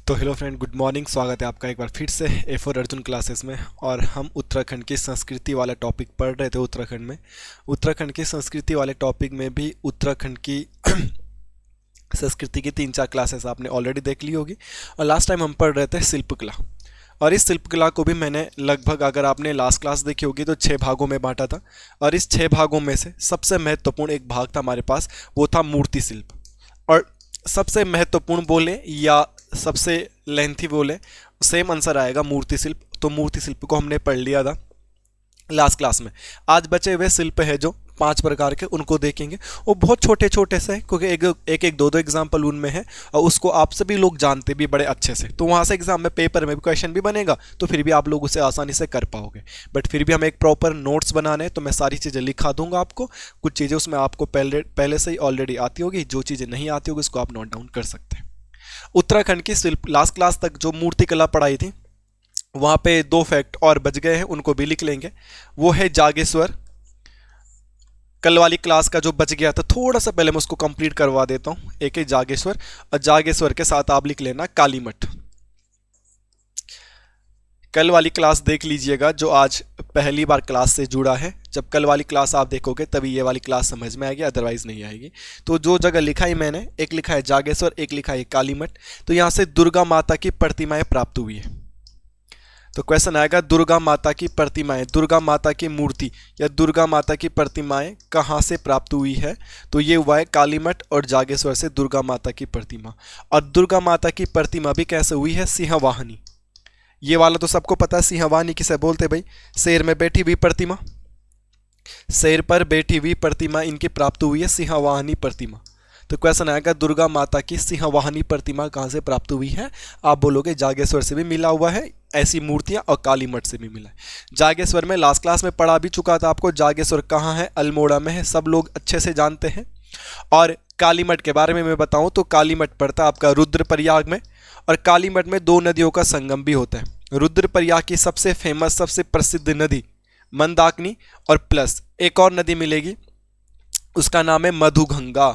तो hello friend, good morning. स्वागत है आपका एक बार फिर से ए फॉर अर्जुन क्लासेस में। और हम उत्तराखंड की संस्कृति वाला टॉपिक पढ़ रहे थे। उत्तराखंड की संस्कृति वाले टॉपिक में भी उत्तराखंड की संस्कृति की 3-4 क्लासेस आपने ऑलरेडी देख ली होगी। और लास्ट टाइम हम पढ़ रहे थे शिल्पकला, और इस शिल्पकला को भी मैंने लगभग, अगर आपने लास्ट क्लास देखी होगी तो 6 भागों में बांटा था। और इस 6 भागों में से सबसे महत्वपूर्ण एक भाग था हमारे पास, वो था मूर्ति शिल्प। और सबसे महत्वपूर्ण बोले या सबसे लेंथी बोले, सेम आंसर आएगा मूर्ति शिल्प। तो मूर्ति शिल्प को हमने पढ़ लिया था लास्ट क्लास में। आज बचे हुए शिल्प है जो 5 प्रकार के, उनको देखेंगे। वो बहुत छोटे छोटे से हैं, क्योंकि एक दो एग्जाम्पल उनमें है, और उसको आप सभी लोग जानते भी बड़े अच्छे से। तो वहाँ से एग्जाम में पेपर में भी क्वेश्चन भी बनेगा, तो फिर भी आप लोग उसे आसानी से कर पाओगे। बट फिर भी हमें एक प्रॉपर नोट्स बनाने हैं, तो मैं सारी चीज़ें लिखा दूंगा आपको। कुछ चीज़ें उसमें आपको पहले से ही ऑलरेडी आती होगी, जो चीज़ें नहीं आती होगी उसको आप नोट डाउन कर सकते हैं। उत्तराखंड की शिल्प लास्ट क्लास तक जो मूर्ति कला पढ़ाई थी, वहाँ पे 2 फैक्ट और बच गए हैं, उनको भी लिख लेंगे। वो है जागेश्वर। कल वाली क्लास का जो बच गया था, थोड़ा सा पहले मैं उसको कंप्लीट करवा देता हूँ। एक है जागेश्वर, और जागेश्वर के साथ आप लिख लेना कालीमठ। कल वाली क्लास देख लीजिएगा, जो आज पहली बार क्लास से जुड़ा है। जब कल वाली क्लास आप देखोगे तभी ये वाली क्लास समझ में आएगी, अदरवाइज नहीं आएगी। तो जो जगह लिखा है मैंने, एक लिखा है जागेश्वर, एक लिखा है कालीमठ। तो यहाँ से दुर्गा माता की प्रतिमाएं प्राप्त हुई है। तो क्वेश्चन आएगा, दुर्गा माता की प्रतिमाएं, दुर्गा माता की मूर्ति या दुर्गा माता की प्रतिमाएं कहाँ से प्राप्त हुई है? तो ये हुआ है कालीमठ और जागेश्वर से दुर्गा माता की प्रतिमा। और दुर्गा माता की प्रतिमा भी कैसे हुई है? सिंहवाहिनी। ये वाला तो सबको पता है, सिंहवाहिनी किसे बोलते भाई? शेर में बैठी हुई प्रतिमा, शेर पर बैठी हुई प्रतिमा इनकी प्राप्त हुई है, सिंहवाहिनी प्रतिमा। तो क्वेश्चन आएगा, दुर्गा माता की सिंहवाहिनी प्रतिमा कहाँ से प्राप्त हुई है? आप बोलोगे जागेश्वर से भी मिला हुआ है ऐसी मूर्तियां, और कालीमठ से भी मिला है। जागेश्वर में लास्ट क्लास में पढ़ा भी चुका था आपको। जागेश्वर कहाँ है? अल्मोड़ा में है, सब लोग अच्छे से जानते हैं। और कालीमठ के बारे में मैं बताऊं तो कालीमठ पड़ता है आपका रुद्रप्रयाग में, और कालीमठ में 2 नदियों का संगम भी होता है। रुद्रप्रयाग की सबसे फेमस, सबसे प्रसिद्ध नदी मंदाकिनी, और प्लस एक और नदी मिलेगी, उसका नाम है मधुगंगा।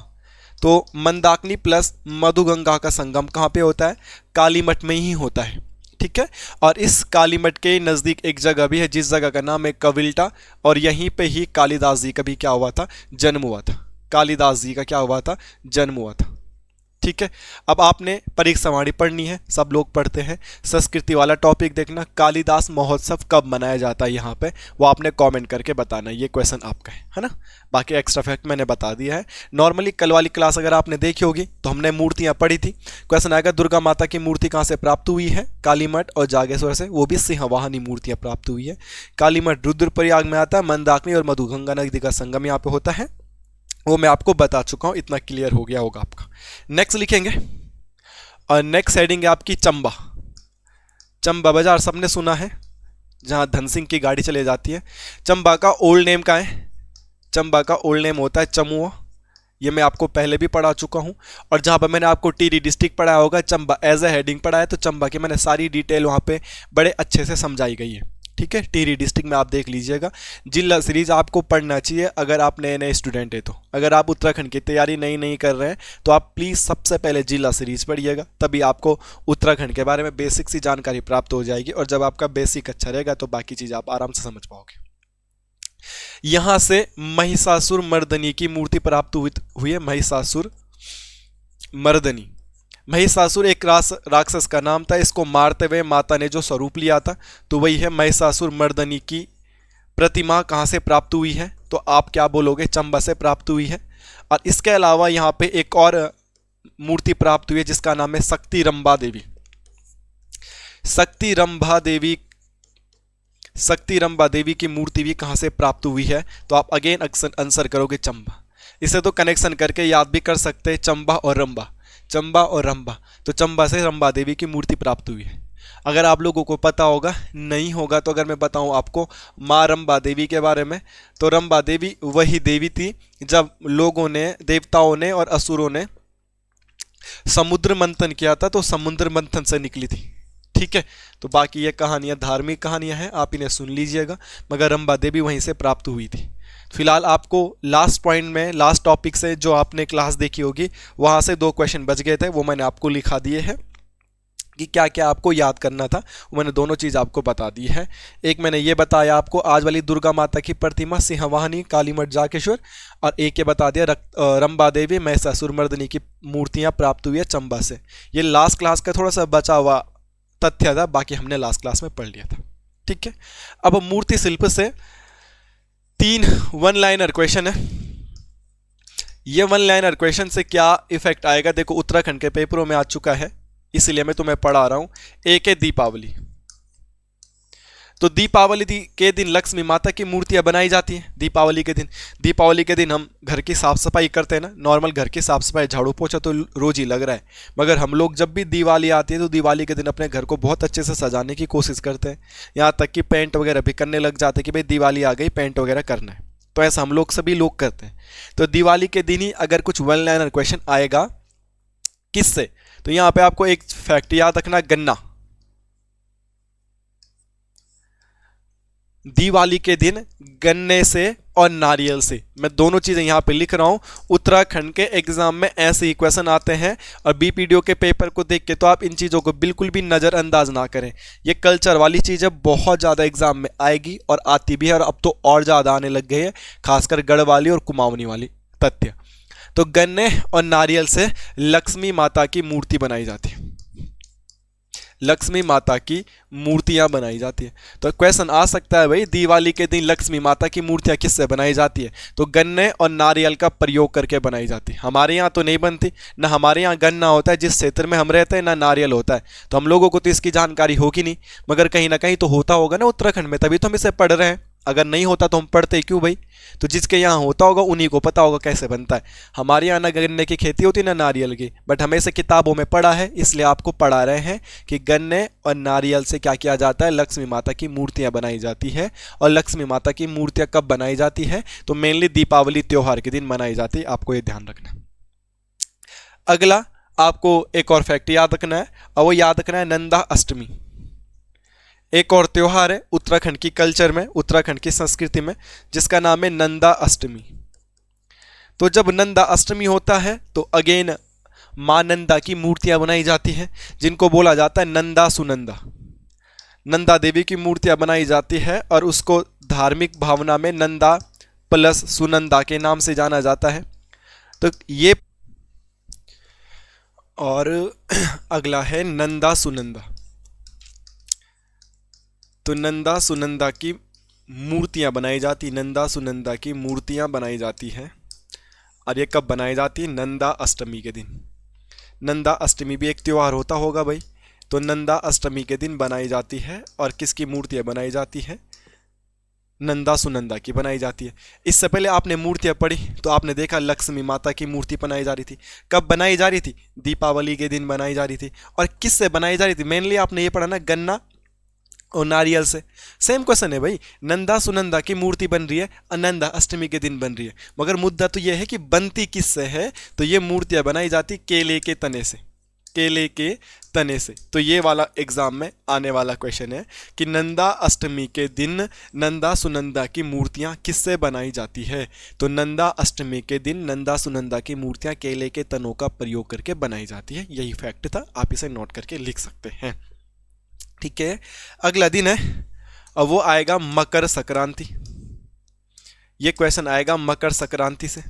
तो मंदाकिनी प्लस मधुगंगा का संगम कहाँ पे होता है? कालीमठ में ही होता है। ठीक है। और इस कालीमठ के नज़दीक एक जगह भी है, जिस जगह का नाम है कविल्टा, और यहीं पे ही कालिदास जी का भी क्या हुआ था? जन्म हुआ था। कालिदास जी का क्या हुआ था? जन्म हुआ था। ठीक है। अब आपने परीक्षावाणी पढ़नी है, सब लोग पढ़ते हैं। संस्कृति वाला टॉपिक देखना, कालिदास महोत्सव कब मनाया जाता है यहाँ पे, वो आपने कमेंट करके बताना। ये क्वेश्चन आपका है ना। बाकी एक्स्ट्रा फैक्ट मैंने बता दिया है। नॉर्मली कल वाली क्लास अगर आपने देखी होगी तो हमने मूर्तियाँ पढ़ी थी। क्वेश्चन आएगा, दुर्गा माता की मूर्ति कहाँ से प्राप्त हुई है? कालीमठ और जागेश्वर से, वो भी सिंहवाहिनी मूर्तियाँ प्राप्त हुई है। कालीमठ रुद्रप्रयाग में आता है, मंदाकिनी और मधुगंगा नदी का संगम यहाँ पे होता है। वो मैं आपको बता चुका हूँ, इतना क्लियर हो गया होगा आपका। नेक्स्ट लिखेंगे, और नेक्स्ट हेडिंग है आपकी चंबा। चंबा बाजार सबने सुना है, जहाँ धन सिंह की गाड़ी चले जाती है। चंबा का ओल्ड नेम का है? चंबा का ओल्ड नेम होता है चमुआ। ये मैं आपको पहले भी पढ़ा चुका हूँ। और जहाँ पर मैंने आपको टिहरी डिस्ट्रिक्ट पढ़ाया होगा, चंबा एज ए हेडिंग पढ़ा है, तो चंबा की मैंने सारी डिटेल वहाँ पे बड़े अच्छे से समझाई गई है। ठीक है। टिहरी डिस्ट्रिक्ट में आप देख लीजिएगा। जिला सीरीज आपको पढ़ना चाहिए अगर आप नए नए स्टूडेंट हैं। तो अगर आप उत्तराखंड की तैयारी नहीं कर रहे हैं तो आप प्लीज़ सबसे पहले जिला सीरीज पढ़िएगा, तभी आपको उत्तराखंड के बारे में बेसिक सी जानकारी प्राप्त हो जाएगी। और जब आपका बेसिक अच्छा रहेगा तो बाकी चीज़ आप आराम से समझ पाओगे। यहाँ से महिषासुर मर्दनी की मूर्ति प्राप्त हुई है। महिषासुर मर्दनी, महिषासुर एक राक्षस का नाम था। इसको मारते हुए माता ने जो स्वरूप लिया था, तो वही है महिषासुर मर्दनी की प्रतिमा कहाँ से प्राप्त हुई है? तो आप क्या बोलोगे? चंबा से प्राप्त हुई है। और इसके अलावा यहाँ पे एक और मूर्ति प्राप्त हुई है, जिसका नाम है शक्ति रंभा देवी। शक्ति रंभा देवी की मूर्ति भी कहाँ से प्राप्त हुई है? तो आप अगेन आंसर करोगे चंबा। इसे तो कनेक्शन करके याद भी कर सकते हैं, चंबा और रंभा, चंबा और रंभा। तो चंबा से रंभा देवी की मूर्ति प्राप्त हुई है। अगर आप लोगों को पता होगा, नहीं होगा तो अगर मैं बताऊं आपको माँ रंभा देवी के बारे में, तो रंभा देवी वही देवी थी जब लोगों ने, देवताओं ने और असुरों ने समुद्र मंथन किया था, तो समुद्र मंथन से निकली थी। ठीक है। तो बाकी ये कहानियाँ धार्मिक कहानियाँ हैं, आप इन्हें सुन लीजिएगा, मगर रंभा देवी वहीं से प्राप्त हुई थी। फिलहाल आपको लास्ट पॉइंट में, लास्ट टॉपिक से जो आपने क्लास देखी होगी, वहाँ से 2 क्वेश्चन बच गए थे, वो मैंने आपको लिखा दिए हैं। कि क्या क्या आपको याद करना था, मैंने दोनों चीज़ आपको बता दी है। एक मैंने ये बताया आपको आज वाली दुर्गा माता की प्रतिमा सिंहवाहिनी कालीमठ जाकेश्वर, और एक ये बता दिया रंबा देवी महिषासुरमर्दिनी की मूर्तियां प्राप्त हुई है चंबा से। ये लास्ट क्लास का थोड़ा सा बचा हुआ तथ्य था, बाकी हमने लास्ट क्लास में पढ़ लिया था। ठीक है, अब मूर्ति शिल्प से 3 वन लाइनर क्वेश्चन है। ये वन लाइनर क्वेश्चन से क्या इफेक्ट आएगा, देखो उत्तराखंड के पेपरों में आ चुका है, इसलिए मैं तुम्हें पढ़ा रहा हूं। एक है दीपावली, तो दीपावली के दिन लक्ष्मी माता की मूर्तियां बनाई जाती हैं। दीपावली के दिन हम घर की साफ सफाई करते हैं ना, नॉर्मल घर की साफ सफाई झाड़ू पोछा तो रोज ही लग रहा है, मगर हम लोग जब भी दिवाली आती है तो दिवाली के दिन अपने घर को बहुत अच्छे से सजाने की कोशिश करते हैं, यहाँ तक कि पेंट वगैरह भी करने लग जाते हैं कि भाई दिवाली आ गई, पेंट वगैरह करना है। तो ऐसा हम लोग सभी लोग करते हैं। तो दिवाली के दिन ही अगर कुछ वन लाइनर क्वेश्चन आएगा किससे, तो यहां पे आपको एक फैक्ट याद रखना, गन्ना। दिवाली के दिन गन्ने से और नारियल से, मैं दोनों चीजें यहां पे लिख रहा हूं। उत्तराखंड के एग्जाम में ऐसे ही क्वेश्चन आते हैं, और बीपीडीओ के पेपर को देख के तो आप इन चीजों को बिल्कुल भी नजरअंदाज ना करें। ये कल्चर वाली चीजें बहुत ज्यादा एग्जाम में आएगी और आती भी है, और अब तो और ज्यादा आने लग गई है, खासकर गढ़वाली और कुमाऊनी वाली तथ्य। तो गन्ने और नारियल से लक्ष्मी माता की मूर्ति बनाई जाती है, लक्ष्मी माता की मूर्तियां बनाई जाती है। तो क्वेश्चन आ सकता है भाई दिवाली के दिन लक्ष्मी माता की मूर्तियां किससे बनाई जाती है, तो गन्ने और नारियल का प्रयोग करके बनाई जाती है। हमारे यहाँ तो नहीं बनती, ना हमारे यहाँ गन्ना होता है जिस क्षेत्र में हम रहते हैं, ना नारियल होता है, तो हम लोगों को तो इसकी जानकारी होगी नहीं, मगर कहीं ना कहीं तो होता होगा ना उत्तराखंड में, तभी तो हम इसे पढ़ रहे हैं। अगर नहीं होता तो हम पढ़ते क्यों भाई, तो जिसके यहाँ होता होगा उन्हीं को पता होगा कैसे बनता है। हमारे यहाँ ना गन्ने की खेती होती ना नारियल की, बट हमें इसे किताबों में पढ़ा है, इसलिए आपको पढ़ा रहे हैं कि गन्ने और नारियल से क्या किया जाता है, लक्ष्मी माता की मूर्तियां बनाई जाती है। और लक्ष्मी माता की मूर्तियां कब बनाई जाती है, तो मेनली दीपावली त्योहार के दिन बनाई जाती है, आपको ये ध्यान रखना। अगला आपको एक और फैक्ट याद रखना है, और वो याद रखना है नंदा अष्टमी। एक और त्योहार है उत्तराखंड की कल्चर में, उत्तराखंड की संस्कृति में, जिसका नाम है नंदा अष्टमी। तो जब नंदा अष्टमी होता है तो अगेन मां नंदा की मूर्तियां बनाई जाती हैं, जिनको बोला जाता है नंदा सुनंदा। नंदा देवी की मूर्तियां बनाई जाती है, और उसको धार्मिक भावना में नंदा प्लस सुनंदा के नाम से जाना जाता है। तो ये, और अगला है नंदा सुनंदा। तो नंदा सुनंदा की मूर्तियां बनाई जाती, नंदा सुनंदा की मूर्तियां बनाई जाती हैं, और ये कब बनाई जाती है, नंदा अष्टमी के दिन। नंदा अष्टमी भी एक त्यौहार होता होगा भाई, तो नंदा अष्टमी के दिन बनाई जाती है, और किसकी मूर्तियां बनाई जाती है, नंदा सुनंदा की बनाई जाती है। इससे पहले आपने मूर्तियां पढ़ी तो आपने देखा लक्ष्मी माता की मूर्ति बनाई जा रही थी। कब बनाई जा रही थी, दीपावली के दिन बनाई जा रही थी। और किससे बनाई जा रही थी, मेनली आपने ये पढ़ा ना, गन्ना और नारियल से। सेम क्वेश्चन है भाई, नंदा सुनंदा की मूर्ति बन रही है, नंदा अष्टमी के दिन बन रही है, मगर मुद्दा तो यह है कि बनती किससे है, तो ये मूर्तियां बनाई जाती केले के तने से, केले के तने से। तो ये वाला एग्जाम में आने वाला क्वेश्चन है कि नंदा अष्टमी के दिन नंदा सुनंदा की मूर्तियां किससे बनाई जाती है, तो नंदा अष्टमी के दिन नंदा सुनंदा की मूर्तियां केले के तनों का प्रयोग करके बनाई जाती है। यही फैक्ट था, आप इसे नोट करके लिख सकते हैं। ठीक है, अगला दिन है, और वो आएगा मकर संक्रांति। ये क्वेश्चन आएगा मकर संक्रांति से।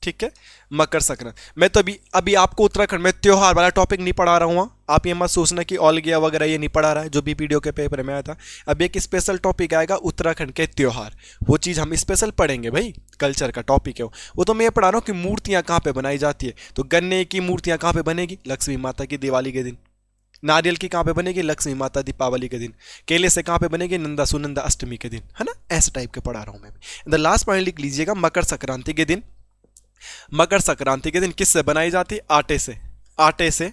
ठीक है, मकर संक्रांति। मैं तो अभी आपको उत्तराखंड में त्योहार वाला टॉपिक नहीं पढ़ा रहा हूँ, आप ये मत सोचना कि ऑल गया वगैरह ये नहीं पढ़ा रहा है, जो बीपीडीओ के पेपर में आया था। अब एक स्पेशल टॉपिक आएगा उत्तराखंड के त्योहार, वो चीज़ हम स्पेशल पढ़ेंगे भाई, कल्चर का टॉपिक है वो। तो मैं ये पढ़ा रहा हूँ कि मूर्तियाँ कहाँ पर बनाई जाती है। तो गन्ने की मूर्तियाँ कहाँ पर बनेगी, लक्ष्मी माता की दिवाली के दिन। नारियल की कहाँ पे बनेगी, लक्ष्मी माता दीपावली के दिन। केले से कहाँ पे बनेगी, नंदा सुनंदा अष्टमी के दिन, है ना। ऐसे टाइप के पढ़ा रहा हूँ मैं। द लास्ट पॉइंट लिख लीजिएगा, मकर संक्रांति के दिन। मकर संक्रांति के दिन किससे बनाई जाती, आटे से। आटे से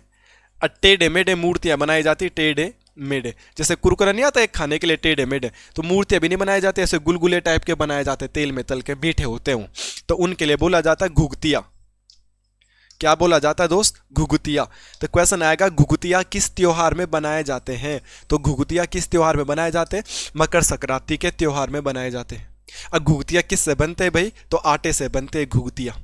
टेढ़े मेढ़े मूर्तियां बनाई जाती, टेढ़े मेढ़े। जैसे कुरकुरा नहीं आता एक खाने के लिए टेढ़े मेढ़े, तो मूर्तियां भी नहीं बनाई जाती, ऐसे गुलगुले टाइप के बनाए जाते, तेल में तल के मीठे होते हों, तो उनके लिए बोला जाता है घुघतिया। क्या बोला जाता है दोस्त, घुघुतिया। तो क्वेश्चन आएगा घुघुतिया किस त्योहार में बनाए जाते हैं, तो घुघुतिया किस त्योहार में बनाए जाते हैं, मकर संक्रांति के त्योहार में बनाए जाते हैं। अब घुघुतिया किससे बनते हैं भाई, तो आटे से बनते हैं घुघुतिया।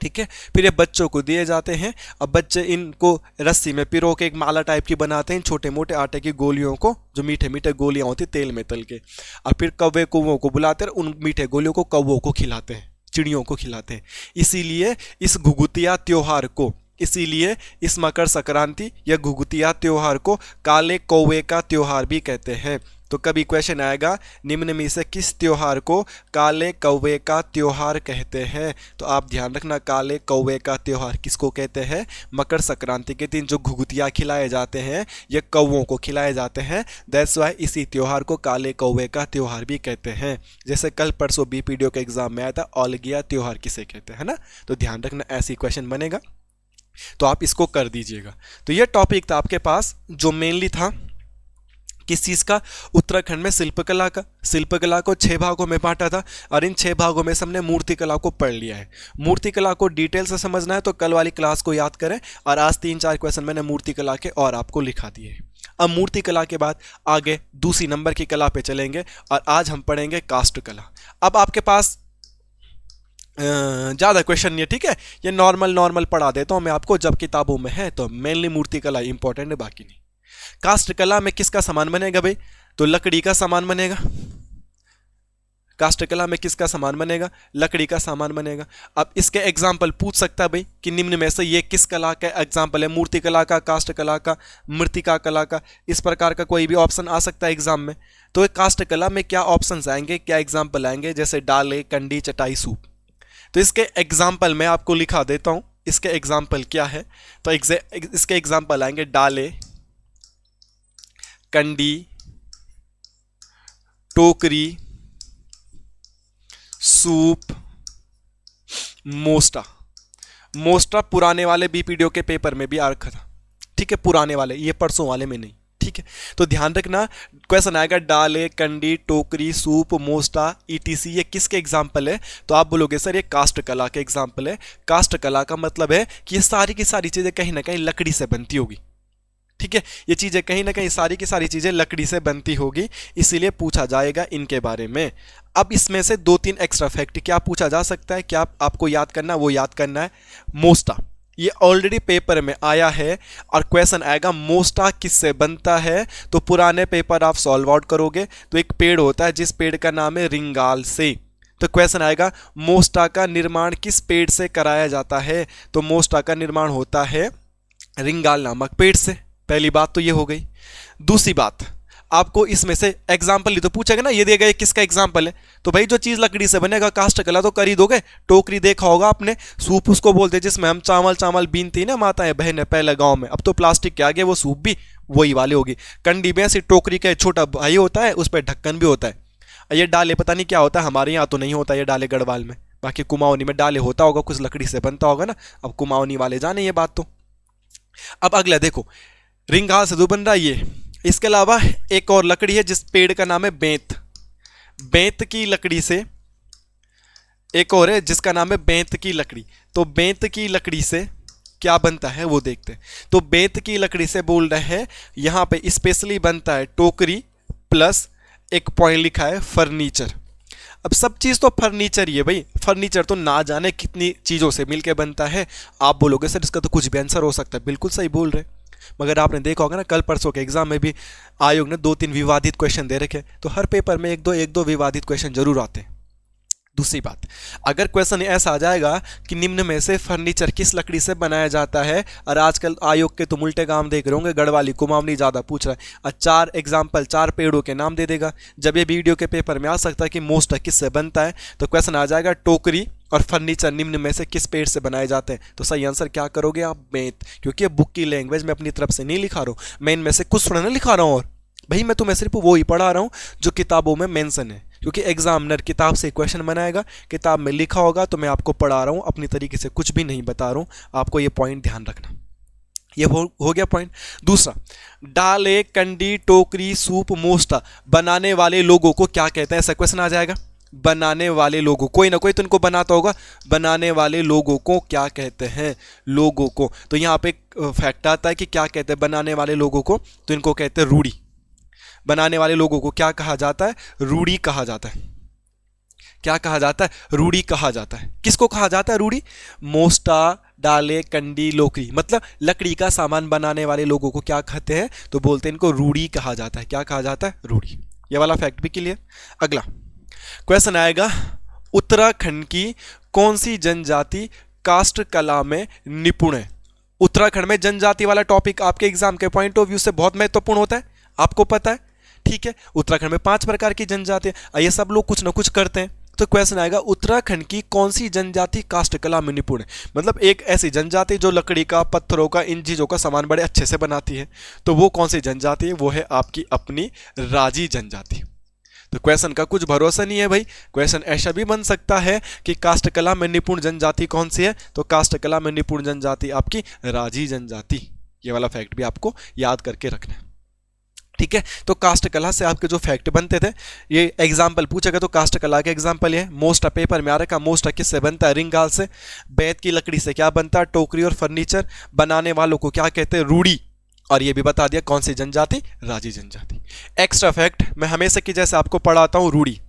ठीक है। फिर ये बच्चों को दिए जाते हैं। अब बच्चे इनको रस्सी में पिरो के एक माला टाइप की बनाते हैं, छोटे मोटे आटे की गोलियों को, जो मीठे मीठे गोलियां होती तेल में तल के। और फिर कौवे कौवों को बुलाते हैं, उन मीठे गोलियों को कौवों को खिलाते हैं, चिड़ियों को खिलाते हैं। इसीलिए इस घुघुतिया त्योहार को, इसीलिए इस मकर संक्रांति या घुघुतिया त्योहार को काले कौवे का त्योहार भी कहते हैं। तो कभी क्वेश्चन आएगा निम्न में से किस त्योहार को काले कौवे का त्योहार कहते हैं, तो आप ध्यान रखना काले कौवे का त्योहार किसको कहते हैं। मकर संक्रांति के दिन जो घुघुतिया खिलाए जाते हैं ये कौवों को खिलाए जाते हैं, दैट्स वाई इसी त्योहार को काले कौवे का त्योहार भी कहते हैं। जैसे कल परसों बीपीडीओ के एग्जाम में आया था औलगिया त्योहार किसे कहते हैं ना, तो ध्यान रखना ऐसी क्वेश्चन बनेगा, तो आप इसको कर दीजिएगा। तो ये टॉपिक था आपके पास जो मेनली था किस चीज़ का, उत्तराखंड में शिल्पकला का। शिल्पकला को 6 भागों में बांटा था और इन 6 भागों में से हमने मूर्तिकला को पढ़ लिया है। मूर्तिकला को डिटेल से समझना है तो कल वाली क्लास को याद करें, और आज 3-4 क्वेश्चन मैंने मूर्तिकला के और आपको लिखा दिए हैं। अब मूर्तिकला के बाद आगे दूसरी नंबर की कला पे चलेंगे और आज हम पढ़ेंगे काष्ठ कला। अब आपके पास ज़्यादा क्वेश्चन नहीं है, ठीक है, ये नॉर्मल पढ़ा देता हूँ मैं आपको, जब किताबों में है तो मेनली मूर्तिकला इंपॉर्टेंट है, बाकी नहीं। काष्ठ कला में किसका सामान बनेगा भाई, तो लकड़ी का सामान बनेगा। काष्ठ कला में किसका सामान बनेगा, लकड़ी का सामान बनेगा। अब इसके एग्जाम्पल पूछ सकता है भाई कि निम्न में से ये किस कला का एग्जाम्पल है, मूर्ति कला का, काष्ठ कला का, मृतिका कला का, इस प्रकार का कोई भी ऑप्शन आ सकता है एग्जाम में। तो काष्ठ कला में क्या ऑप्शन आएंगे, क्या एग्जाम्पल आएंगे, जैसे डाले, कंडी, चटाई, सूप। तो इसके एग्जाम्पल मैं आपको लिखा देता हूं, इसके एग्जाम्पल क्या है, तो इसके एग्जाम्पल आएंगे डाले, कंडी, टोकरी, सूप, मोस्टा पुराने वाले बीपीडीओ के पेपर में भी आ रखा था, ठीक है, पुराने वाले, ये परसों वाले में नहीं, ठीक है। तो ध्यान रखना क्वेश्चन आएगा डाले, कंडी, टोकरी, सूप, मोस्टा, ईटीसी, ये किसके एग्जाम्पल है, तो आप बोलोगे सर ये काष्ठ कला के एग्जाम्पल है। काष्ठ कला का मतलब है कि ये सारी की सारी चीजें कहीं ना कहीं लकड़ी से बनती होगी, ठीक है, ये चीजें कहीं ना कहीं सारी की सारी चीजें लकड़ी से बनती होगी, इसीलिए पूछा जाएगा इनके बारे में। अब इसमें से 2-3 एक्स्ट्रा फैक्ट क्या पूछा जा सकता है, क्या आपको याद करना, वो याद करना है। मोस्टा ये ऑलरेडी पेपर में आया है और क्वेश्चन आएगा मोस्टा किससे बनता है, तो पुराने पेपर आप सॉल्व आउट करोगे तो एक पेड़ होता है जिस पेड़ का नाम है रिंगाल से, तो क्वेश्चन आएगा मोस्टा का निर्माण किस पेड़ से कराया जाता है, तो मोस्टा का निर्माण होता है रिंगाल नामक पेड़ से। पहली बात तो ये हो गई। दूसरी बात आपको इसमें से एग्जाम्पल तो पूछेगा ना, ये दिया किसका एग्जाम्पल है, तो भाई जो चीज लकड़ी से बनेगा काष्ठ कला तो कर ही दोगे। टोकरी देखा होगा आपने, सूप उसको बोलते जिसमें हम चावल बीनती ना माताएं बहनें पहले गांव में, अब तो प्लास्टिक के आगे वो सूप भी वही वाली होगी। कंडी में ऐसी टोकरी का छोटा भाई होता है, उस पर ढक्कन भी होता है। ये डाले पता नहीं क्या होता है, हमारे यहाँ तो नहीं होता ये डाले गढ़वाल में, बाकी कुमाऊनी में डाले होता होगा, कुछ लकड़ी से बनता होगा ना, अब कुमाऊनी वाले जाने ये बात। तो अब अगला देखो रिंगाल से जो बन रहा है ये, इसके अलावा एक और लकड़ी है जिस पेड़ का नाम है बेंत। बेंत की लकड़ी से एक और है जिसका नाम है बेंत की लकड़ी, तो बेंत की लकड़ी से क्या बनता है वो देखते हैं। तो बेंत की लकड़ी से बोल रहे हैं यहां पे स्पेशली बनता है टोकरी प्लस एक पॉइंट लिखा है फर्नीचर। अब सब चीज तो फर्नीचर ही है भाई, फर्नीचर तो ना जाने कितनी चीजों से मिलके बनता है। आप बोलोगे सर इसका तो कुछ भी आंसर हो सकता है, बिल्कुल सही बोल रहे, मगर आपने देखा होगा ना कल परसों के एग्जाम में भी आयोग ने 2-3 विवादित क्वेश्चन दे रखे, तो हर पेपर में एक दो विवादित क्वेश्चन जरूर आते हैं। दूसरी बात, अगर क्वेश्चन ऐसा आ जाएगा कि निम्न में से फर्नीचर किस लकड़ी से बनाया जाता है, और आजकल आयोग के तुम उल्टे काम देख रहे होंगे, गढ़वाली कुमाऊनी ज्यादा पूछ रहा है, और 4 एग्जाम्पल 4 पेड़ों के नाम दे देगा। जब ये वीडियो के पेपर में आ सकता है कि मोस्टा किससे बनता है, तो क्वेश्चन आ जाएगा टोकरी और फर्नीचर निम्न में से किस पेड़ से बनाए जाते हैं, तो सही आंसर क्या करोगे आप, बेंत। क्योंकि बुक की लैंग्वेज में अपनी तरफ से नहीं लिखा रहा हूँ, मैं इनमें से कुछ थोड़ा ना लिखा रहा हूँ, और भाई मैं तुम्हें सिर्फ वो ही पढ़ा रहा हूँ जो किताबों में मेंशन है, क्योंकि एग्जामिनर किताब से क्वेश्चन बनाएगा, किताब में लिखा होगा, तो मैं आपको पढ़ा रहा हूँ, अपनी तरीके से कुछ भी नहीं बता रहा हूँ। आपको ये पॉइंट ध्यान रखना। ये हो गया पॉइंट। दूसरा, डाले, कंडी, टोकरी, सूप, मोस्टा बनाने वाले लोगों को क्या कहते हैं, ऐसा क्वेश्चन आ जाएगा। बनाने वाले लोगों, कोई ना कोई तो इनको बनाता होगा, बनाने वाले लोगों को क्या कहते हैं, लोगों को। तो यहाँ पे एक फैक्ट आता है कि क्या कहते हैं बनाने वाले लोगों को, तो इनको कहते हैं रूढ़ी। बनाने वाले लोगों को क्या कहा जाता है, रूढ़ी कहा जाता है। क्या कहा जाता है? रूढ़ी कहा जाता है। किसको कहा जाता है रूढ़ी? मोस्टा, डाले, कंडी, लोकड़ी, मतलब लकड़ी का सामान बनाने वाले लोगों को क्या कहते हैं? तो बोलते हैं इनको रूढ़ी कहा जाता है। क्या कहा जाता है? रूढ़ी। ये वाला फैक्ट भी क्लियर। अगला क्वेश्चन आएगा, उत्तराखंड की कौन सी जनजाति काष्ठ कला में निपुण है? उत्तराखंड में जनजाति वाला टॉपिक आपके एग्जाम के पॉइंट ऑफ व्यू से बहुत महत्वपूर्ण होता है, आपको पता है, ठीक है। उत्तराखंड में 5 प्रकार की जनजाति है, ये सब लोग कुछ ना कुछ करते हैं। तो क्वेश्चन आएगा, उत्तराखंड की कौन सी जनजाति काष्ठ कला में निपुण है? मतलब एक ऐसी जनजाति जो लकड़ी का, पत्थरों का, इन चीजों का सामान बड़े अच्छे से बनाती है। तो वो कौन सी जनजाति है? वो है आपकी अपनी राजी जनजाति। तो क्वेश्चन का कुछ भरोसा नहीं है भाई। क्वेश्चन ऐसा भी बन सकता है कि काष्ठ कला में निपुण जनजाति कौन सी है? तो काष्ठ कला में निपुण जनजाति आपकी राजी जनजाति। ये वाला फैक्ट भी आपको याद करके रखना है, ठीक है। तो काष्ठ कला से आपके जो फैक्ट बनते थे, ये एग्जाम्पल पूछेगा तो काष्ठ कला के एग्जाम्पल ये मोस्टा पेपर में आ रखा। मोस्टा किससे बनता है? रिंगाल से। बेत की लकड़ी से क्या बनता है? टोकरी और फर्नीचर। बनाने वालों को क्या कहते हैं? रूढ़ी। और ये भी बता दिया कौन सी जनजाति? राजी जनजाति। एक्स्ट्रा फैक्ट मैं हमेशा की जैसे आपको पढ़ाता हूं, रूढ़ी,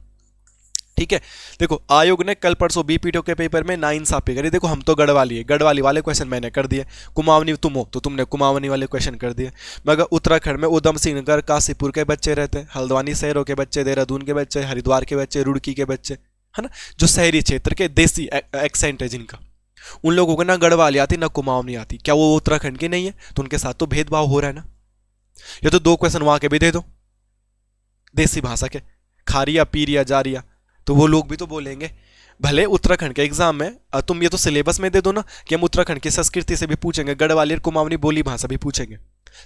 ठीक है। देखो आयोग ने कल परसों बीपीटीओ के पेपर में नाइंसाफी करी। देखो हम तो गढ़वाली है, गढ़वाली वाले क्वेश्चन मैंने कर दिए। कुमाऊनी तुम हो तो तुमने कुमाऊनी वाले क्वेश्चन कर दिए। मगर उत्तराखंड में उधम सिंह नगर, काशीपुर के बच्चे रहते हैं, हल्द्वानी शहरों के बच्चे, देहरादून के बच्चे, हरिद्वार के बच्चे, रुड़की के बच्चे, है ना, जो शहरी क्षेत्र के देसी एक्सेंट है जिनका, उन लोगों को ना गढ़वाली आती ना कुमाऊनी आती। क्या वो उत्तराखंड के नहीं है? तो उनके साथ तो भेदभाव हो रहा है ना। ये तो 2 क्वेश्चन वहां के भी दे दो देसी भाषा के, खारिया, पीरिया, जारिया, तो वो लोग भी तो बोलेंगे। भले उत्तराखंड के एग्जाम में तुम ये तो सिलेबस में दे दो ना कि हम उत्तराखंड की संस्कृति से भी पूछेंगे, गढ़वाली और कुमाऊनी बोली भाषा भी पूछेंगे।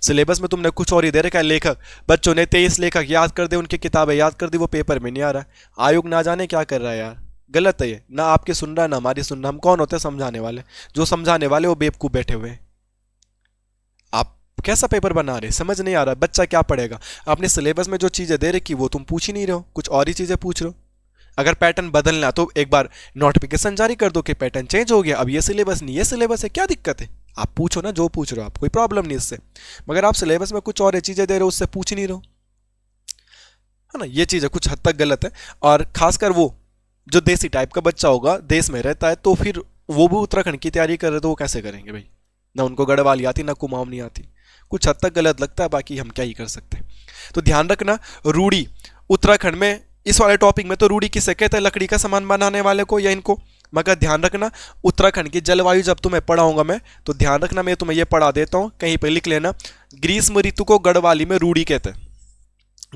सिलेबस में तुमने कुछ और ही दे रखा है। लेखक, बच्चों ने 23 लेखक याद कर दे, उनकी किताबें याद कर दी, वो पेपर में नहीं आ रहा है। आयोग ना जाने क्या कर रहा है यार, गलत है ये। ना आपके सुन रहा है ना हमारी सुन रहा। हम कौन होते हैं समझाने वाले? जो समझाने वाले वो बेवकूफ बैठे हुए हैं। आप कैसा पेपर बना रहे, समझ नहीं आ रहा। बच्चा क्या पढ़ेगा? आपने सिलेबस में जो चीजें दे रखी वो तुम पूछ ही नहीं रहे हो, कुछ और ही चीजें पूछ रहे हो। अगर पैटर्न बदलना तो एक बार नोटिफिकेशन जारी कर दो कि पैटर्न चेंज हो गया, अब ये सिलेबस नहीं ये सिलेबस है, क्या दिक्कत है? आप पूछो ना जो पूछ रहे हो आप, कोई प्रॉब्लम नहीं इससे। मगर आप सिलेबस में कुछ और चीजें दे रहे हो, उससे पूछ ही नहीं रहे हो, है ना। ये चीजें कुछ हद तक गलत है। और खासकर वो जो देसी टाइप का बच्चा होगा, देश में रहता है, तो फिर वो भी उत्तराखंड की तैयारी कर रहे तो वो कैसे करेंगे भाई? ना उनको गढ़वाली आती ना कुमाऊनी आती। कुछ हद तक गलत लगता है, बाकी हम क्या ही कर सकते हैं। तो ध्यान रखना, रूढ़ी उत्तराखंड में, इस वाले टॉपिक में तो रूढ़ी किसे कहते हैं? लकड़ी का सामान बनाने वाले को या इनको। मगर ध्यान रखना, उत्तराखंड की जलवायु जब तुम्हें पढ़ाऊंगा मैं, तो ध्यान रखना, मैं तुम्हें ये पढ़ा देता हूं, कहीं पे लिख लेना। ग्रीष्म ऋतु को गढ़वाली में रूढ़ी कहते हैं।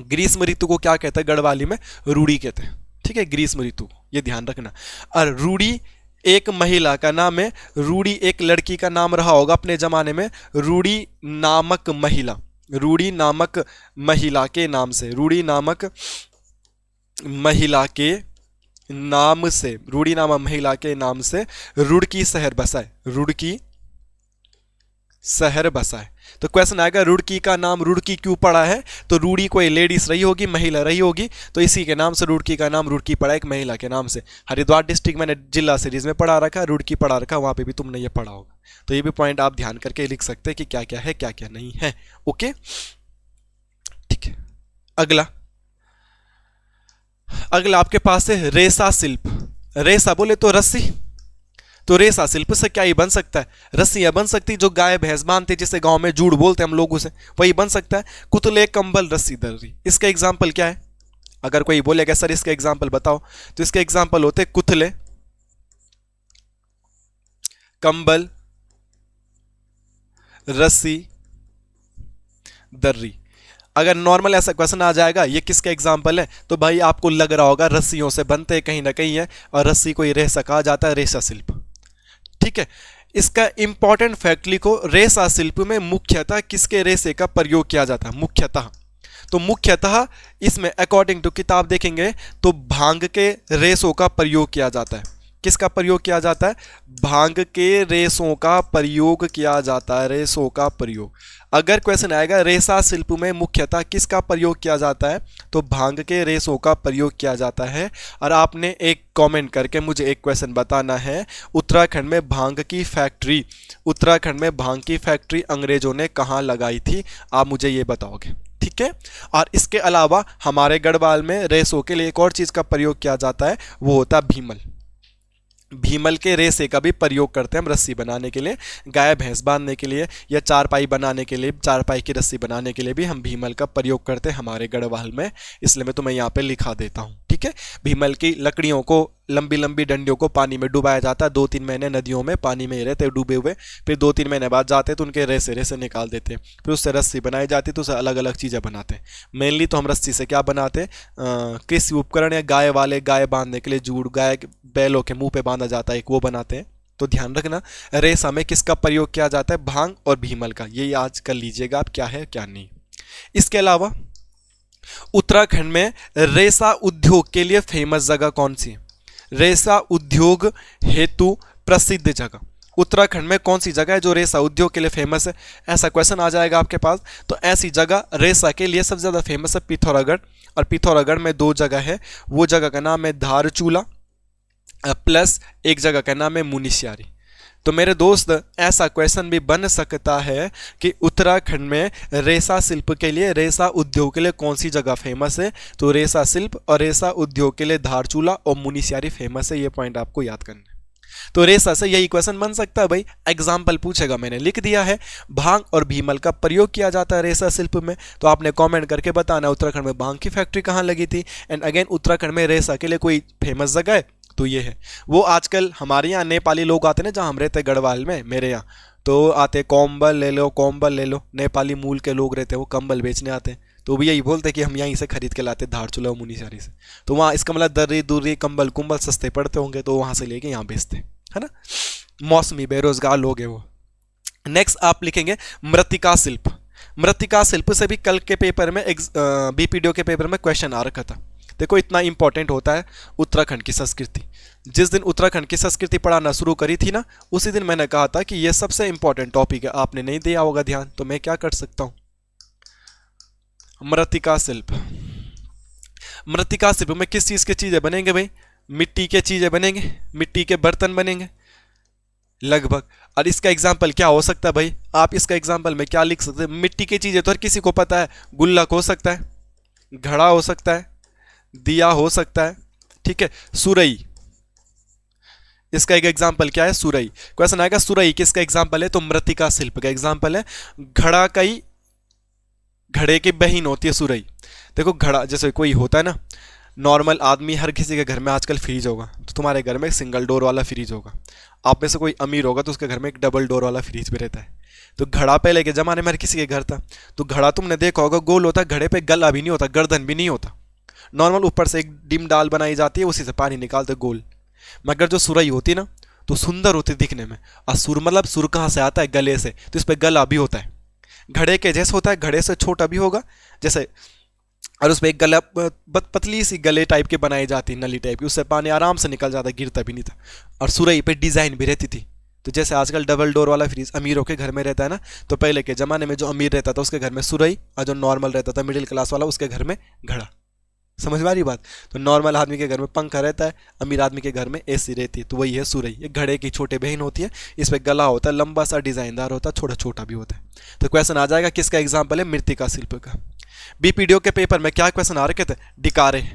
ग्रीष्म ऋतु को क्या कहते हैं? गढ़वाली में रूढ़ी कहते हैं, ठीक है। ग्रीष्म ऋतु, ये ध्यान रखना। और रूढ़ी एक महिला का नाम है, रूढ़ी एक लड़की का नाम रहा होगा अपने जमाने में। रूढ़ी नामक महिला, रूढ़ी नामक महिला के नाम से, रूढ़ी नामक महिला के नाम से, रूढ़ी नामक महिला के नाम से रुड़की शहर बसा है, रुड़की शहर बसा है। तो क्वेश्चन आएगा, रुड़की का नाम रुड़की क्यों पड़ा है? तो रूढ़ी कोई लेडीज रही होगी, महिला रही होगी, तो इसी के नाम से रुड़की का नाम रुड़की पड़ा, एक महिला के नाम से। हरिद्वार डिस्ट्रिक्ट मैंने जिला सीरीज में पढ़ा रखा, रुड़की पढ़ा रखा, वहां पे भी तुमने ये पढ़ा होगा। तो ये भी पॉइंट आप ध्यान करके लिख सकते हैं कि क्या क्या है क्या क्या नहीं है। ओके, ठीक है। अगला आपके पास है रेशा शिल्प। रेशा बोले तो रस्सी, तो रेशा शिल्प से क्या ही बन सकता है? रस्सियां बन सकती, जो गाय भैंस बांधते, जिसे गांव में जूड़ बोलते हैं हम लोगों से, वही बन सकता है। कुतले, कंबल, रस्सी, दर्री। इसका एग्जाम्पल क्या है? अगर कोई बोलेगा सर इसका एग्जाम्पल बताओ, तो इसके एग्जाम्पल होते कुतले, कंबल, रस्सी, दर्री। अगर नॉर्मल ऐसा क्वेश्चन आ जाएगा ये किसका एग्जाम्पल है, तो भाई आपको लग रहा होगा रस्सियों से बनते कहीं ना कहीं है, और रस्सी को रेशा कहा जाता है, रेशा शिल्प, ठीक है। इसका इंपॉर्टेंट फैक्ट लिखो, रेशा शिल्प में मुख्यतः किसके रेशे का प्रयोग किया जाता है? मुख्यतः, तो मुख्यतः इसमें अकॉर्डिंग टू किताब देखेंगे तो भांग के रेशों का प्रयोग किया जाता है। किसका प्रयोग किया जाता है? भांग के रेशों का प्रयोग किया जाता है, रेशों का प्रयोग। अगर क्वेश्चन आएगा रेशा शिल्प में मुख्यतः किसका प्रयोग किया जाता है, तो भांग के रेशों का प्रयोग किया जाता है। और आपने एक कमेंट करके मुझे एक क्वेश्चन बताना है, उत्तराखंड में भांग की फैक्ट्री अंग्रेजों ने कहाँ लगाई थी? आप मुझे ये बताओगे, ठीक है। और इसके अलावा हमारे गढ़वाल में रेसों के लिए एक और चीज का प्रयोग किया जाता है, वो होता है भीमल। भीमल के रेसे का भी प्रयोग करते हैं हम रस्सी बनाने के लिए, गाय भैंस बांधने के लिए, या चारपाई बनाने के लिए, चारपाई की रस्सी बनाने के लिए भी हम भीमल का प्रयोग करते हैं हमारे गढ़वाल में, इसलिए मैं तुम्हें यहाँ पे लिखा देता हूँ। ठीक है, भीमल की लकड़ियों को, लंबी लंबी डंडियों को पानी में डुबाया जाता है, 2-3 महीने नदियों में पानी में ही रहते डूबे हुए, फिर 2-3 महीने बाद जाते तो उनके रेसे रेसे निकाल देते, फिर उससे रस्सी बनाई जाती, तो उससे अलग अलग चीज़ें बनाते। मेनली तो हम रस्सी से क्या बनाते, कृषि उपकरण या गाय वाले, गाय बांधने के लिए जूड़, गाय बैलों के मुंह पे बांधा जाता है एक, वो बनाते हैं। तो ध्यान रखना रेसा में किसका प्रयोग किया जाता है, भांग और भीमल का, ये आज कर लीजिएगा आप क्या है क्या नहीं। इसके अलावा उत्तराखंड में रेसा उद्योग के लिए फेमस जगह कौन सी है, रेसा उद्योग हेतु प्रसिद्ध जगह उत्तराखंड में कौन सी जगह है जो रेसा उद्योग के लिए फेमस है, ऐसा क्वेश्चन आ जाएगा आपके पास। तो ऐसी जगह रेसा के लिए सबसे ज़्यादा फेमस है पिथौरागढ़, और पिथौरागढ़ में 2 जगह है, वो जगह का नाम है धारचूला प्लस एक जगह का नाम है मुनिस्यारी। तो मेरे दोस्त ऐसा क्वेश्चन भी बन सकता है कि उत्तराखंड में रेसा शिल्प के लिए, रेसा उद्योग के लिए कौन सी जगह फेमस है, तो रेसा शिल्प और रेसा उद्योग के लिए धारचूला और मुनिस्यारी फेमस है, ये पॉइंट आपको याद करना है। तो रेसा से यही क्वेश्चन बन सकता है भाई, एग्जाम्पल पूछेगा, मैंने लिख दिया है, भांग और भीमल का प्रयोग किया जाता है रेसा शिल्प में, तो आपने कमेंट करके बताना उत्तराखंड में भांग की फैक्ट्री कहाँ लगी थी, एंड अगेन उत्तराखंड में रेसा के लिए कोई फेमस जगह है, तो ये है। वो आजकल हमारे यहाँ नेपाली लोग आते हैं ना, जहाँ हम रहते हैं गढ़वाल में, मेरे यहाँ तो आते कॉम्बल ले लो, कॉम्बल ले लो, नेपाली मूल के लोग रहते हैं, वो कंबल बेचने आते हैं, तो भी यही बोलते हैं कि हम यहीं से खरीद के लाते धारचूला और मुनिस्यारी से। तो वहाँ इसका मतलब दर्री दुर्री कंबल कुंबल सस्ते पड़ते होंगे, तो वहाँ से लेके यहाँ बेचते हैं, है ना, मौसमी बेरोजगार लोग हैं वो। नेक्स्ट आप लिखेंगे मृत्तिका शिल्प। मृत्तिका शिल्प से भी कल के पेपर में, बीपीडीओ के पेपर में क्वेश्चन आ रखा था। देखो इतना इंपॉर्टेंट होता है उत्तराखंड की संस्कृति। जिस दिन उत्तराखंड की संस्कृति पढ़ाना शुरू करी थी ना, उसी दिन मैंने कहा था कि यह सबसे इंपॉर्टेंट टॉपिक है, आपने नहीं दिया होगा ध्यान, तो मैं क्या कर सकता हूं। मृत्तिका शिल्प, मृत्तिका शिल्प में किस चीज के चीजें बनेंगे भाई, मिट्टी के चीजें बनेंगे, मिट्टी के बर्तन बनेंगे लगभग। और इसका एग्जाम्पल क्या हो सकता है भाई, आप इसका एग्जाम्पल में क्या लिख सकते हैं, मिट्टी की चीजें तो हर किसी को पता है, गुल्लक हो सकता है, घड़ा हो सकता है, दिया हो सकता है, ठीक है, सुरई, इसका एक एग्जाम्पल क्या है, सुरई। क्वेश्चन आएगा सुरई किसका एग्जाम्पल है, तो मृत्तिका शिल्प का एग्जाम्पल है। घड़ा कई, घड़े की बहन होती है सुरई। देखो घड़ा जैसे कोई होता है ना, नॉर्मल आदमी, हर किसी के घर में आजकल फ्रिज होगा, तो तुम्हारे घर में एक सिंगल डोर वाला फ्रिज होगा, आप में से कोई अमीर होगा तो उसके घर में एक डबल डोर वाला फ्रिज भी रहता है। तो घड़ा पहले के जमाने में हर किसी के घर था, तो घड़ा तुमने देखा होगा गोल होता, घड़े पे गला भी नहीं होता, गर्दन भी नहीं होता, नॉर्मल ऊपर से एक डिम डाल बनाई जाती है, उसी से पानी निकालते गोल। मगर जो सुरई होती ना, तो सुंदर होती दिखने में, और सुर मतलब सुर कहाँ से आता है, गले से, तो इस पर गला भी होता है, घड़े के जैसे होता है, घड़े से छोटा भी होगा जैसे, और उस पर एक गला पतली सी गले टाइप की बनाई जाती, नली टाइप की, उससे पानी आराम से निकल जाता, गिरता भी नहीं था। और सुरई पे डिजाइन भी रहती थी। तो जैसे आजकल डबल डोर वाला फ्रिज अमीरों के घर में रहता है ना, तो पहले के ज़माने में जो अमीर रहता था उसके घर में सुरई, और जो नॉर्मल रहता था मिडिल क्लास वाला उसके घर में घड़ा। समझ में आ रही बात। तो नॉर्मल आदमी के घर में पंखा रहता है, अमीर आदमी के घर में एसी रहती है, तो वही है सुरई। एक घड़े की छोटे बहन होती है, इस पर गला होता है, लंबा सा डिजाइनदार होता है, छोटा छोटा भी होता है। तो क्वेश्चन आ जाएगा किसका एग्जाम्पल है, मृत्तिका शिल्प का। बीपीडीओ के पेपर में क्या क्वेश्चन आ रखे थे, डिकारे।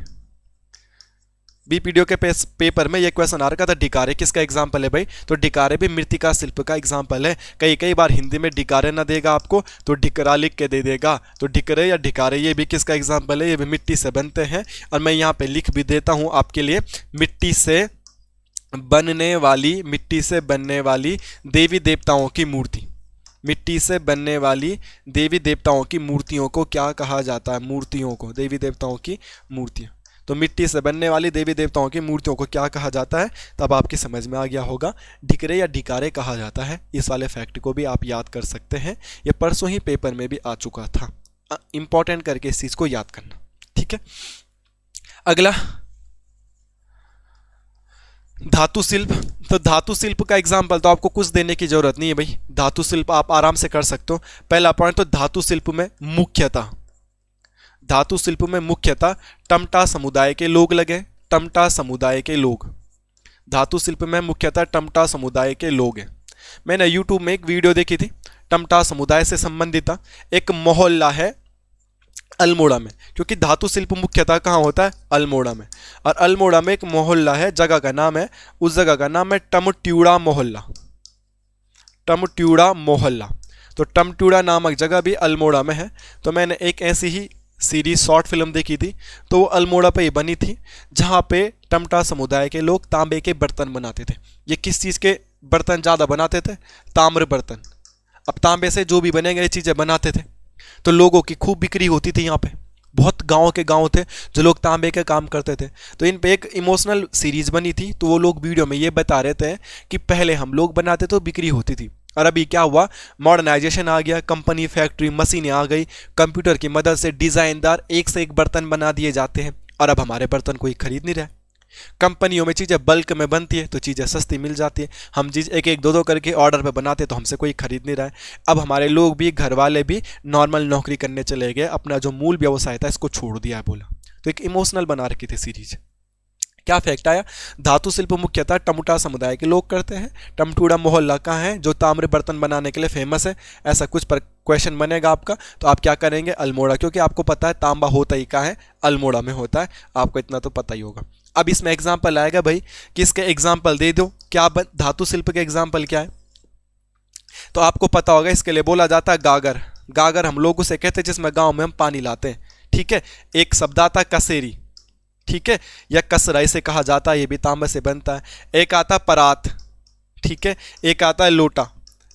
बीपीडीओ के पेपर में ये क्वेश्चन आ रखा था, डिकारे किसका एग्जाम्पल है भाई, तो डिकारे भी मृत्तिका शिल्प का एग्जाम्पल है। कई बार हिंदी में डिकारे ना देगा आपको, तो डिकरा लिख के दे देगा, तो डिकरे या डिकारे ये भी किसका एग्जाम्पल है, ये भी मिट्टी से बनते हैं। और मैं यहाँ पे लिख भी देता हूँ आपके लिए, मिट्टी से बनने वाली देवी देवताओं की मूर्ति। मिट्टी से बनने वाली देवी देवताओं की मूर्तियों को क्या कहा जाता है, मूर्तियों को, देवी देवताओं की मूर्तियाँ। तो मिट्टी से बनने वाली देवी देवताओं की मूर्तियों को क्या कहा जाता है, तब आपकी समझ में आ गया होगा, ढिकरे या ढिकारे कहा जाता है। इस वाले फैक्ट को भी आप याद कर सकते हैं, ये परसों ही पेपर में भी आ चुका था। इंपॉर्टेंट करके इस चीज को याद करना, ठीक है। अगला धातु शिल्प। तो धातु शिल्प का एग्जाम्पल तो आपको कुछ देने की जरूरत नहीं है भाई, धातु शिल्प आप आराम से कर सकते हो। पहला पॉइंट, तो धातु शिल्प में मुख्यतः टमटा समुदाय के लोग लगे, टमटा समुदाय के लोग। धातु शिल्प में मुख्यतः टमटा समुदाय के लोग हैं। मैंने यूट्यूब में एक वीडियो देखी थी, टमटा समुदाय से संबंधित था। एक मोहल्ला है अल्मोड़ा में, क्योंकि धातु शिल्प मुख्यतः कहाँ होता है? अल्मोड़ा में। और अल्मोड़ा में एक मोहल्ला है, जगह का नाम है, उस जगह का नाम है टमट्यूड़ा मोहल्ला। टमट्यूड़ा मोहल्ला। तो टमट्यूड़ा नामक जगह भी अल्मोड़ा में है। तो मैंने एक ऐसी ही सीरीज शॉर्ट फिल्म देखी थी, तो वो अल्मोड़ा पे ही बनी थी, जहाँ पे टमटा समुदाय के लोग तांबे के बर्तन बनाते थे। ये किस चीज़ के बर्तन ज़्यादा बनाते थे? ताम्र बर्तन। अब तांबे से जो भी बनेंगे ये चीज़ें बनाते थे, तो लोगों की खूब बिक्री होती थी यहाँ पे। बहुत गांव के गांव थे जो लोग तांबे का काम करते थे। तो इन पे एक इमोशनल सीरीज बनी थी, तो वो लोग वीडियो में ये बता रहे थे कि पहले हम लोग बनाते तो बिक्री होती थी, और अभी क्या हुआ, मॉडर्नाइजेशन आ गया, कंपनी फैक्ट्री मशीनें आ गई, कंप्यूटर की मदद से डिज़ाइनदार एक से एक बर्तन बना दिए जाते हैं, और अब हमारे बर्तन कोई खरीद नहीं रहा है। कंपनियों में चीज़ें बल्क में बनती है तो चीज़ें सस्ती मिल जाती है, हम चीज़ एक एक दो दो करके ऑर्डर पे बनाते तो हमसे कोई खरीद नहीं रहा है। अब हमारे लोग भी, घर वाले भी नॉर्मल नौकरी करने चले गए, अपना जो मूल व्यवसाय था इसको छोड़ दिया है, बोला। तो एक इमोशनल बना रखी थी सीरीज। क्या फैक्ट आया? धातु शिल्प मुख्यतः टमटा समुदाय के लोग करते हैं। टमटूड़ा मोहल्ला कहाँ है? जो ताम्र बर्तन बनाने के लिए फेमस है। ऐसा कुछ पर क्वेश्चन बनेगा आपका, तो आप क्या करेंगे? अल्मोड़ा, क्योंकि आपको पता है तांबा होता ही कहाँ है? अल्मोड़ा में होता है, आपको इतना तो पता ही होगा। अब इसमें एग्जाम्पल आएगा भाई, किसके एग्जाम्पल दे दो, क्या धातु शिल्प के एग्जाम्पल क्या है? तो आपको पता होगा, इसके लिए बोला जाता है गागर। गागर हम लोग उसे कहते हैं जिसमें गाँव में हम पानी लाते हैं, ठीक है। एक शब्द आता है कसेरी, ठीक है, या कसरा इसे कहा जाता है, ये भी तांबे से बनता है। एक आता है परात, ठीक है, एक आता है लोटा।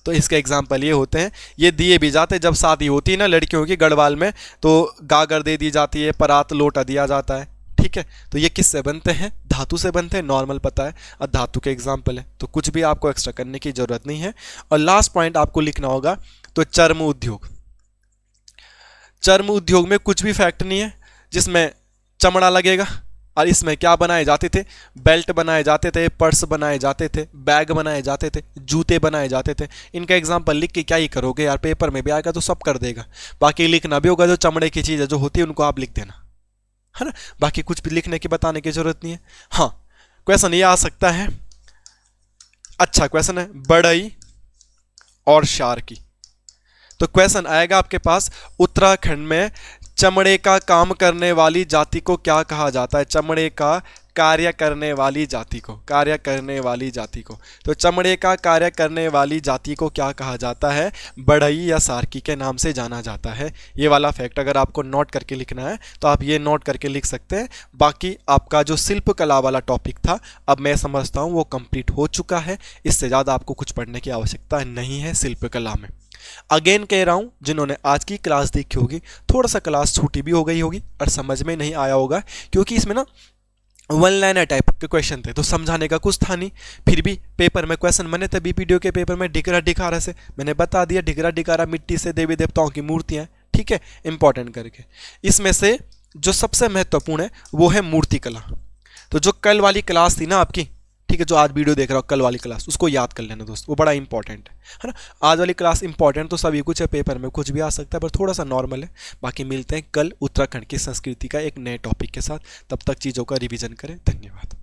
तो इसके एग्जाम्पल ये होते हैं। ये दिए भी जाते हैं जब शादी होती है ना लड़कियों की गढ़वाल में, तो गागर दे दी जाती है, परात लोटा दिया जाता है, ठीक है। तो ये किससे बनते हैं? धातु से बनते हैं, नॉर्मल पता है, और धातु के एग्जाम्पल है, तो कुछ भी आपको एक्स्ट्रा करने की जरूरत नहीं है। और लास्ट पॉइंट आपको लिखना होगा, तो चर्म उद्योग। चर्म उद्योग में कुछ भी फैक्ट नहीं है जिसमें चमड़ा लगेगा। और इसमें क्या बनाए जाते थे? बेल्ट बनाए जाते थे, पर्स बनाए जाते थे, बैग बनाए जाते थे, जूते बनाए जाते थे। इनका एग्जाम्पल लिख के क्या ही करोगे यार, पेपर में भी आएगा तो सब कर देगा। बाकी लिखना भी होगा, जो चमड़े की चीज़ें जो होती है उनको आप लिख देना, है ना। बाकी कुछ भी लिखने की बताने की जरूरत नहीं है। हाँ, क्वेश्चन ये आ सकता है, अच्छा क्वेश्चन है, बढ़ई और शार्की। तो क्वेश्चन आएगा आपके पास, उत्तराखंड में चमड़े का काम करने वाली जाति को क्या कहा जाता है? चमड़े का कार्य करने वाली जाति को, कार्य करने वाली जाति को। तो चमड़े का कार्य करने वाली जाति को क्या कहा जाता है? बढ़ई या सार्की के नाम से जाना जाता है। ये वाला फैक्ट अगर आपको नोट करके लिखना है तो आप ये नोट करके लिख सकते हैं। बाकी आपका जो शिल्प कला वाला टॉपिक था, अब मैं समझता हूँ वो कंप्लीट हो चुका है। इससे ज़्यादा आपको कुछ पढ़ने की आवश्यकता नहीं है शिल्प कला में। अगेन कह रहा हूं, जिन्होंने आज की क्लास देखी होगी, थोड़ा सा क्लास छोटी भी हो गई होगी और समझ में नहीं आया होगा, क्योंकि इसमें ना वन लाइनर टाइप के क्वेश्चन थे, तो समझाने का कुछ था नहीं। फिर भी पेपर में क्वेश्चन बने थे, बीपीडीओ के पेपर में ढिकरा ढिकारा से मैंने बता दिया, ढिकरा ढिकारा मिट्टी से देवी देवताओं की मूर्तियां, ठीक है, इंपॉर्टेंट करके। इसमें से जो सबसे महत्वपूर्ण है वो है मूर्ति कला। तो जो कल वाली क्लास थी ना आपकी, ठीक है, जो आज वीडियो देख रहा हो कल वाली क्लास, उसको याद कर लेना दोस्त, वो बड़ा इंपॉर्टेंट है ना। आज वाली क्लास इंपॉर्टेंट तो सभी कुछ है, पेपर में कुछ भी आ सकता है, पर थोड़ा सा नॉर्मल है। बाकी मिलते हैं कल उत्तराखंड की संस्कृति का एक नए टॉपिक के साथ, तब तक चीज़ों का रिवीजन करें। धन्यवाद।